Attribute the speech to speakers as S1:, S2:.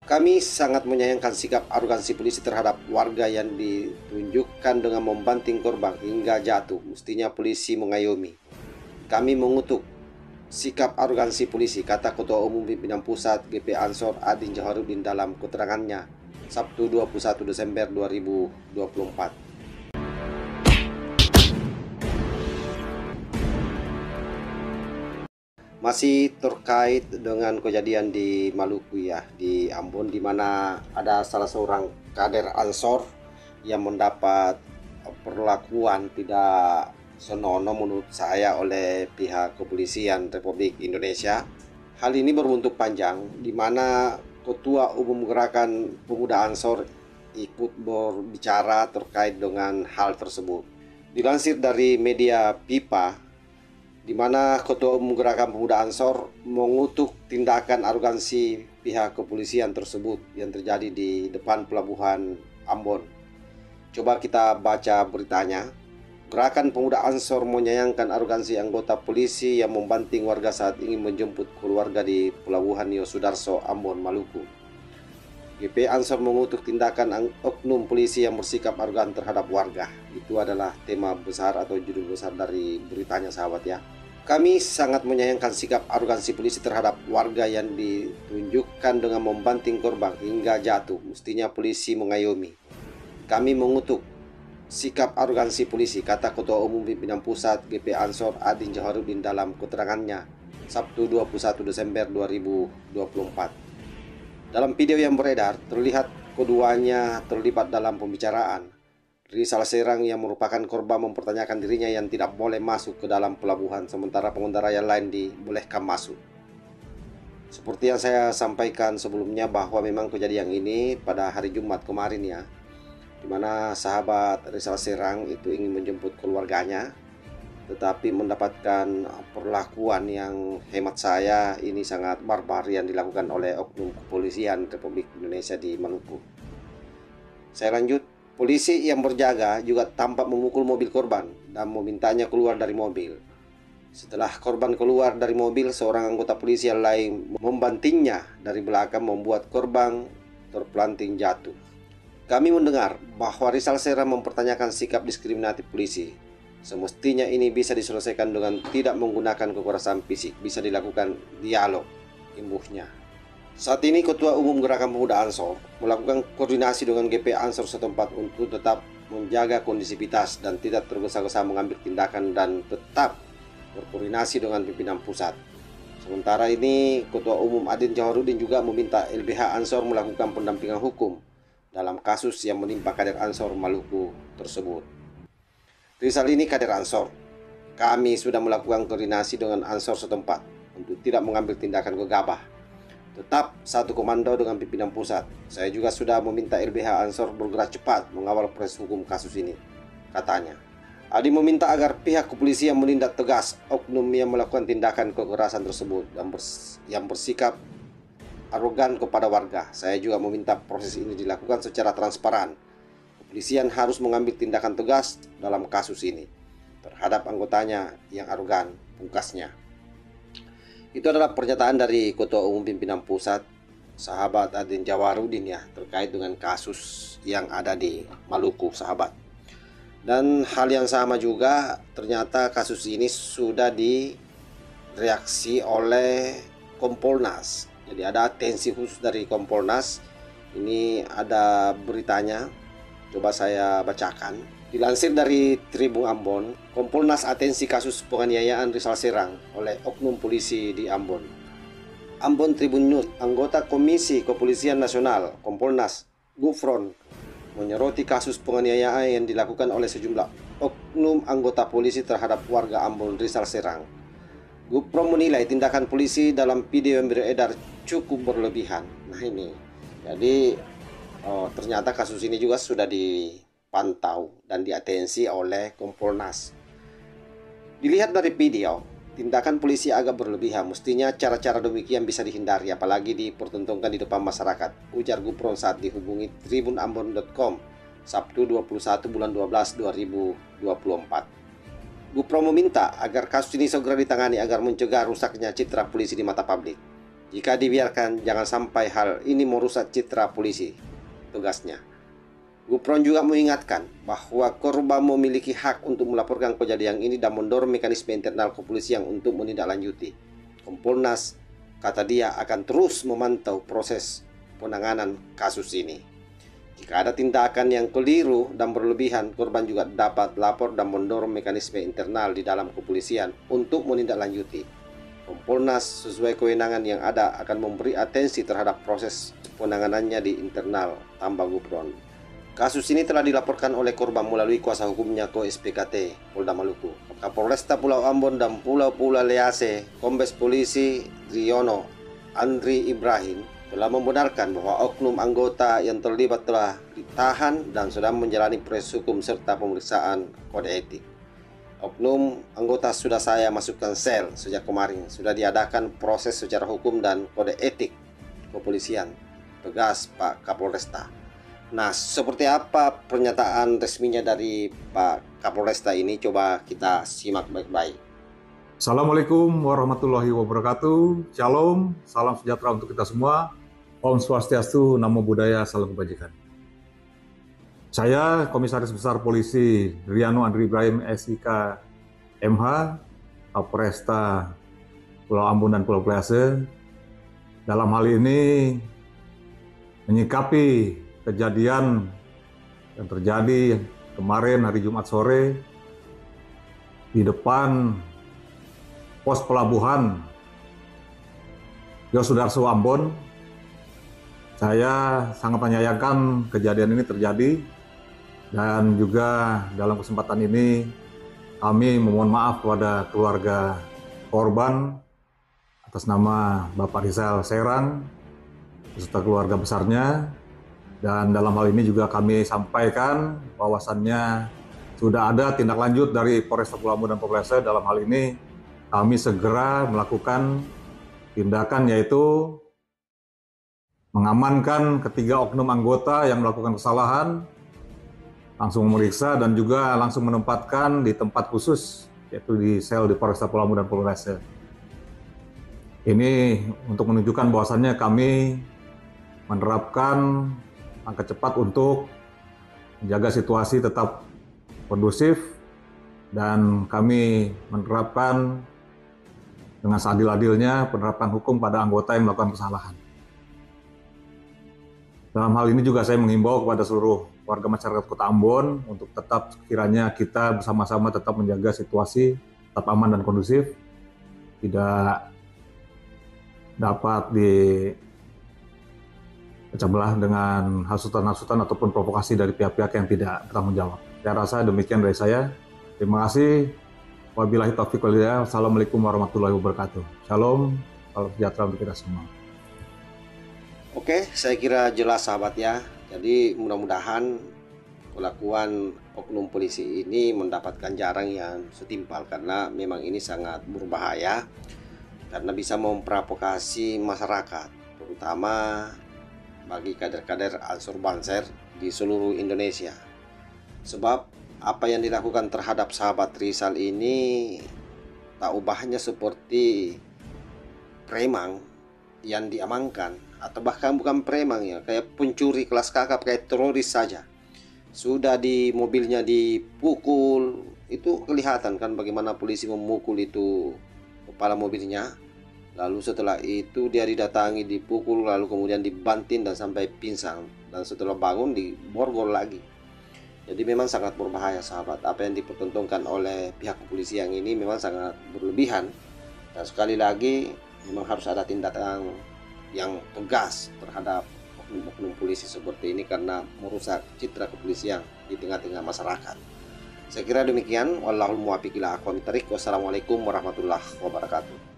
S1: Kami sangat menyayangkan sikap arogansi polisi terhadap warga yang ditunjukkan dengan membanting korban hingga jatuh. Mestinya polisi mengayomi. Kami mengutuk sikap arogansi polisi, kata Ketua Umum Pimpinan Pusat GP Ansor Adin Jawaruddin dalam keterangannya Sabtu 21 Desember 2024. Masih terkait dengan kejadian di Maluku ya, di Ambon, di mana ada salah seorang kader Ansor yang mendapat perlakuan tidak senonoh menurut saya oleh pihak kepolisian Republik Indonesia. Hal ini berbuntut panjang, di mana Ketua Umum Gerakan Pemuda Ansor ikut berbicara terkait dengan hal tersebut. Dilansir dari media Pipa, di mana Ketua Umum Gerakan Pemuda Ansor mengutuk tindakan arogansi pihak kepolisian tersebut yang terjadi di depan pelabuhan Ambon. Coba kita baca beritanya. Gerakan Pemuda Ansor menyayangkan arogansi anggota polisi yang membanting warga saat ingin menjemput keluarga di Pelabuhan Nio Sudarso, Ambon, Maluku. GP Ansor mengutuk tindakan oknum polisi yang bersikap arogan terhadap warga. Itu adalah tema besar atau judul besar dari beritanya, sahabat ya. Kami sangat menyayangkan sikap arogansi polisi terhadap warga yang ditunjukkan dengan membanting korban hingga jatuh. Mestinya polisi mengayomi. Kami mengutuk sikap arogansi polisi, kata Ketua Umum Pimpinan Pusat GP Ansor Adin Jawaruddin dalam keterangannya Sabtu 21 Desember 2024. Dalam video yang beredar, terlihat keduanya terlibat dalam pembicaraan. Rizal Serang yang merupakan korban mempertanyakan dirinya yang tidak boleh masuk ke dalam pelabuhan, sementara pengendara yang lain dibolehkan masuk. Seperti yang saya sampaikan sebelumnya bahwa memang kejadian ini pada hari Jumat kemarin ya, di mana sahabat Rizal Serang itu ingin menjemput keluarganya, tetapi mendapatkan perlakuan yang hemat saya ini sangat barbar yang dilakukan oleh oknum kepolisian Republik Indonesia di Maluku. Saya lanjut. Polisi yang berjaga juga tampak memukul mobil korban dan memintanya keluar dari mobil. Setelah korban keluar dari mobil, seorang anggota polisi yang lain membantingnya dari belakang membuat korban terpelanting jatuh. Kami mendengar bahwa Rizal Serang mempertanyakan sikap diskriminatif polisi. Semestinya ini bisa diselesaikan dengan tidak menggunakan kekerasan fisik, bisa dilakukan dialog, imbuhnya. Saat ini Ketua Umum Gerakan Pemuda Ansor melakukan koordinasi dengan GP Ansor setempat untuk tetap menjaga kondisivitas dan tidak tergesa-gesa mengambil tindakan dan tetap berkoordinasi dengan pimpinan pusat. Sementara ini Ketua Umum Adin Jawaruddin juga meminta LBH Ansor melakukan pendampingan hukum dalam kasus yang menimpa kader Ansor Maluku tersebut. Rizal ini kader Ansor. Kami sudah melakukan koordinasi dengan Ansor setempat untuk tidak mengambil tindakan gegabah. Tetap satu komando dengan pimpinan pusat. Saya juga sudah meminta LBH Ansor bergerak cepat mengawal proses hukum kasus ini, katanya. Adi meminta agar pihak kepolisian menindak tegas oknum yang melakukan tindakan kekerasan tersebut dan yang bersikap arogan kepada warga. Saya juga meminta proses ini dilakukan secara transparan. Kepolisian harus mengambil tindakan tegas dalam kasus ini terhadap anggotanya yang arogan, pungkasnya. Itu adalah pernyataan dari Ketua Umum Pimpinan Pusat, sahabat Adin Jawaruddin ya, terkait dengan kasus yang ada di Maluku, sahabat. Dan hal yang sama juga, ternyata kasus ini sudah direaksi oleh Kompolnas. Jadi ada atensi khusus dari Kompolnas. Ini ada beritanya, coba saya bacakan. Dilansir dari Tribun Ambon, Kompolnas atensi kasus penganiayaan Rizal Serang oleh oknum polisi di Ambon. Ambon Tribun News, anggota Komisi Kepolisian Nasional Kompolnas Gufron menyoroti kasus penganiayaan yang dilakukan oleh sejumlah oknum anggota polisi terhadap warga Ambon Rizal Serang. Gufron menilai tindakan polisi dalam video yang beredar cukup berlebihan. Nah ini, jadi ternyata kasus ini juga sudah dipantau dan diatensi oleh Kompolnas. Dilihat dari video, tindakan polisi agak berlebihan. Mestinya cara-cara demikian bisa dihindari, apalagi dipertontonkan di depan masyarakat, ujar Gufron saat dihubungi tribunambon.com Sabtu 21 bulan 12 2024. Gufron meminta agar kasus ini segera ditangani agar mencegah rusaknya citra polisi di mata publik. Jika dibiarkan, jangan sampai hal ini merusak citra polisi, tugasnya. Gufron juga mengingatkan bahwa korban memiliki hak untuk melaporkan kejadian ini dan mendorong mekanisme internal kepolisian untuk menindaklanjuti. Kompolnas, kata dia, akan terus memantau proses penanganan kasus ini. Jika ada tindakan yang keliru dan berlebihan, korban juga dapat lapor dan mendorong mekanisme internal di dalam kepolisian untuk menindaklanjuti. Kompolnas sesuai kewenangan yang ada akan memberi atensi terhadap proses penanganannya di internal, tambah Gufron. Kasus ini telah dilaporkan oleh korban melalui kuasa hukumnya ke SPKT Polda Maluku. Kapolresta Pulau Ambon dan Pulau Lease, Kombes Polisi Riono Andri Ibrahim, telah membenarkan bahwa oknum anggota yang terlibat telah ditahan dan sedang menjalani proses hukum serta pemeriksaan kode etik. Oknum anggota sudah saya masukkan sel sejak kemarin. Sudah diadakan proses secara hukum dan kode etik kepolisian, tegas Pak Kapolresta. Nah, seperti apa pernyataan resminya dari Pak Kapolresta ini? Coba kita simak baik-baik.
S2: Assalamualaikum warahmatullahi wabarakatuh. Shalom, salam sejahtera untuk kita semua. Om Swastiastu, Namo Buddhaya, salam kebajikan. Saya Komisaris Besar Polisi Riono Andri Ibrahim SIK MH, Kapolresta Pulau Ambon dan Pulau Lease, dalam hal ini menyikapi kejadian yang terjadi kemarin hari Jumat sore di depan pos pelabuhan Yosudarso Ambon. Saya sangat menyayangkan kejadian ini terjadi, dan juga dalam kesempatan ini kami memohon maaf kepada keluarga korban atas nama Bapak Rizal Serang beserta keluarga besarnya. Dan dalam hal ini juga kami sampaikan bahwasannya sudah ada tindak lanjut dari Polresta Pulau Ambon dan Pulau Lease. Dalam hal ini kami segera melakukan tindakan, yaitu mengamankan ketiga oknum anggota yang melakukan kesalahan, langsung memeriksa dan juga langsung menempatkan di tempat khusus, yaitu di sel di Polresta Pulau Ambon dan Pulau Lease. Ini untuk menunjukkan bahwasannya kami menerapkan langkah cepat untuk menjaga situasi tetap kondusif, dan kami menerapkan dengan seadil-adilnya penerapan hukum pada anggota yang melakukan kesalahan. Dalam hal ini juga saya menghimbau kepada seluruh warga masyarakat Kota Ambon untuk tetap kiranya kita bersama-sama tetap menjaga situasi tetap aman dan kondusif, tidak dapat dipecah belah dengan hasutan-hasutan ataupun provokasi dari pihak-pihak yang tidak bertanggung jawab. Saya rasa demikian dari saya. Terima kasih. Wabillahi taufiq wal hidayah. Assalamualaikum warahmatullahi wabarakatuh. Shalom, salam sejahtera untuk kita semua.
S1: Oke, saya kira jelas sahabat ya. Jadi mudah-mudahan kelakuan oknum polisi ini mendapatkan jarang yang setimpal, karena memang ini sangat berbahaya karena bisa memprovokasi masyarakat, terutama bagi kader-kader Ansor Banser di seluruh Indonesia. Sebab apa yang dilakukan terhadap sahabat Rizal ini tak ubahnya seperti preman yang diamankan, atau bahkan bukan preman ya, kayak pencuri kelas kakap, kayak teroris saja. Sudah di mobilnya dipukul, itu kelihatan kan bagaimana polisi memukul itu kepala mobilnya. Lalu setelah itu dia didatangi, dipukul, lalu kemudian dibanting dan sampai pingsan, dan setelah bangun diborgol lagi. Jadi memang sangat berbahaya sahabat. Apa yang dipertontonkan oleh pihak kepolisian ini memang sangat berlebihan, dan sekali lagi memang harus ada tindakan yang tegas terhadap oknum-oknum polisi seperti ini karena merusak citra kepolisian di tengah-tengah masyarakat. Saya kira demikian. Wallahul muwaffiq ila aqwamit thoriq. Wassalamualaikum warahmatullahi wabarakatuh.